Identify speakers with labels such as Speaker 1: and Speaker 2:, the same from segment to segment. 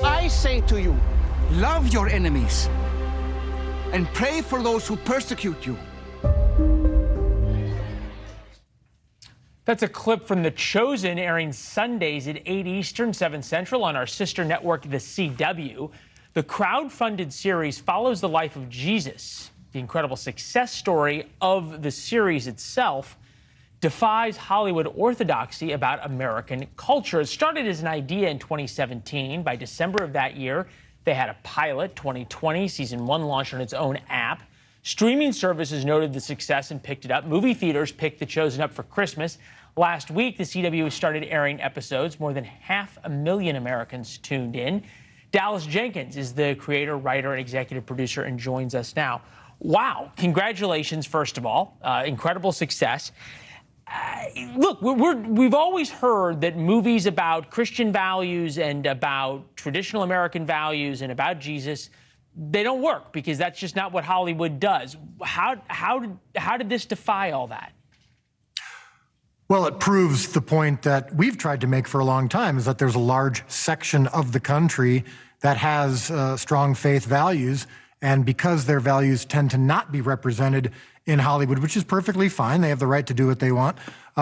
Speaker 1: I say to you, love your enemies and pray for those who persecute you.
Speaker 2: That's a clip from The Chosen, airing Sundays at 8 Eastern, 7 Central on our sister network, The CW. The crowdfunded series follows the life of Jesus. The incredible success story of the series itself defies Hollywood orthodoxy about American culture. It started as an idea in 2017. By December of that year, they had a pilot. 2020, season 1 launched on its own app. Streaming services noted the success and picked it up. Movie theaters picked The Chosen up for Christmas. Last week, the CW started airing episodes. More than 500,000 Americans tuned in. Dallas Jenkins is the creator, writer, and executive producer and joins us now. Wow. Congratulations, first of all. Incredible success. Look, we've always heard that movies about Christian values and about traditional American values and about Jesus, they don't work because that's just not what Hollywood does. How did this defy all that?
Speaker 3: Well, it proves the point that we've tried to make for a long time, is that there's a large section of the country that has strong faith values. And because their values tend to not be represented in Hollywood, which is perfectly fine, they have the right to do what they want,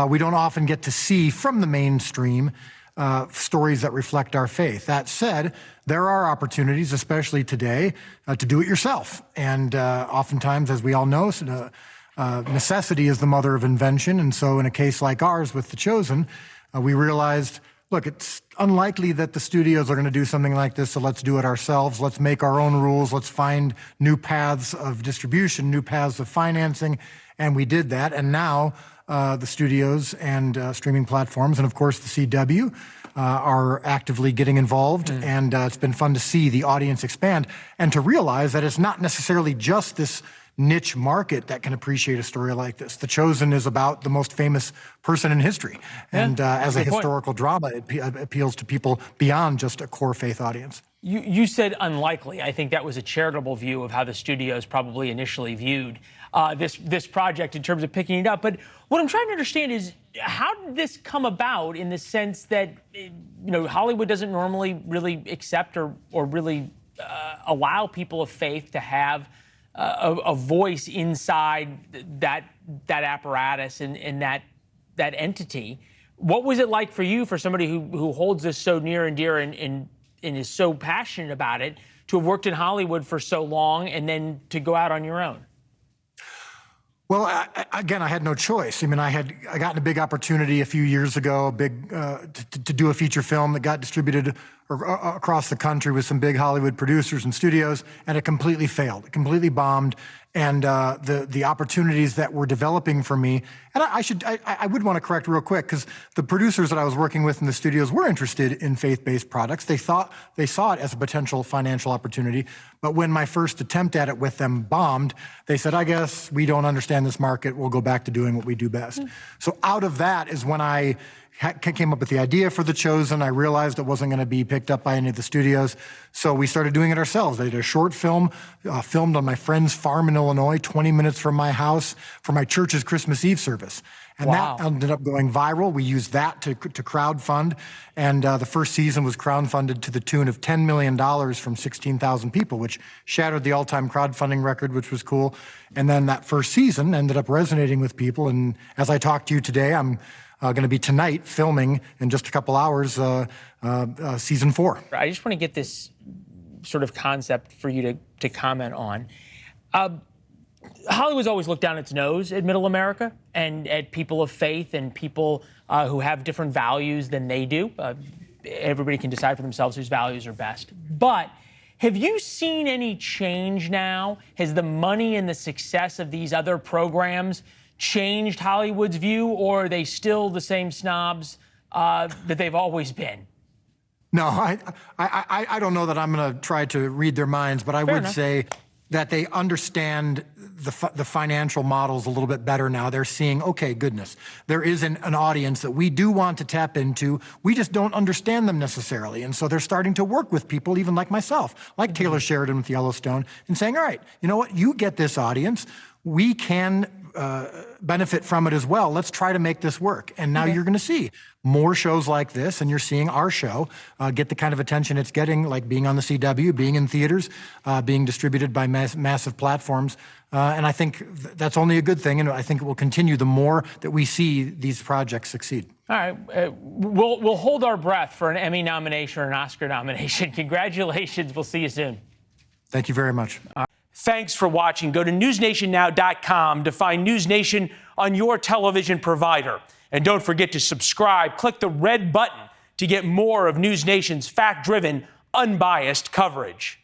Speaker 3: we don't often get to see from the mainstream stories that reflect our faith. That said, there are opportunities, especially today, to do it yourself. And oftentimes, as we all know, necessity is the mother of invention. And so in a case like ours with The Chosen, we realized, look, it's unlikely that the studios are going to do something like this, so let's do it ourselves. Let's make our own rules. Let's find new paths of distribution, new paths of financing. And we did that. And now the studios and streaming platforms, and of course the CW, are actively getting involved. And it's been fun to see the audience expand and to realize that it's not necessarily just this niche market that can appreciate a story like this. The Chosen is about the most famous person in history. And as a historical drama, it appeals to people beyond just a core faith audience.
Speaker 2: You said unlikely. I think that was a charitable view of how the studios probably initially viewed this project in terms of picking it up. But what I'm trying to understand is, how did this come about, in the sense that, Hollywood doesn't normally really accept or really allow people of faith to have a voice inside that apparatus and that entity. What was it like for you, for somebody who holds this so near and dear and is so passionate about it, to have worked in Hollywood for so long and then to go out on your own?
Speaker 3: Well, again, I had no choice. I mean, I got a big opportunity a few years ago, to do a feature film that got distributed across the country with some big Hollywood producers and studios, and it completely failed. It completely bombed. And the opportunities that were developing for me, and I would want to correct real quick, because the producers that I was working with in the studios were interested in faith-based products. They saw it as a potential financial opportunity. But when my first attempt at it with them bombed, they said, I guess we don't understand this market. We'll go back to doing what we do best. So out of that is when I came up with the idea for The Chosen. I realized it wasn't going to be picked up by any of the studios, so we started doing it ourselves. I did a short film, filmed on my friend's farm in Illinois, 20 minutes from my house, for my church's Christmas Eve service. And that ended up going viral. We used that to crowdfund, and the first season was crowdfunded to the tune of $10 million from 16,000 people, which shattered the all-time crowdfunding record, which was cool. And then that first season ended up resonating with people, and as I talk to you today, I'm going to be tonight filming in just a couple hours season 4.
Speaker 2: I just want to get this sort of concept for you to comment on. Hollywood's always looked down its nose at middle America and at people of faith and people who have different values than they do. Everybody can decide for themselves whose values are best. But have you seen any change now? Has the money and the success of these other programs changed Hollywood's view, or are they still the same snobs that they've always been?
Speaker 3: No, I don't know that I'm going to try to read their minds, but I would say that they understand the financial models a little bit better now. They're seeing, okay, goodness, there is an audience that we do want to tap into. We just don't understand them necessarily. And so they're starting to work with people, even like myself, like Taylor Sheridan with Yellowstone, and saying, all right, you know what, you get this audience. We can benefit from it as well. Let's try to make this work. And now you're going to see more shows like this, and you're seeing our show get the kind of attention it's getting, like being on the CW, being in theaters, being distributed by massive platforms. And I think that's only a good thing, and I think it will continue the more that we see these projects succeed.
Speaker 2: All right. We'll hold our breath for an Emmy nomination or an Oscar nomination. Congratulations. We'll see you soon.
Speaker 3: Thank you very much.
Speaker 2: Thanks for watching. Go to newsnationnow.com to find NewsNation on your television provider. And don't forget to subscribe. Click the red button to get more of NewsNation's fact-driven, unbiased coverage.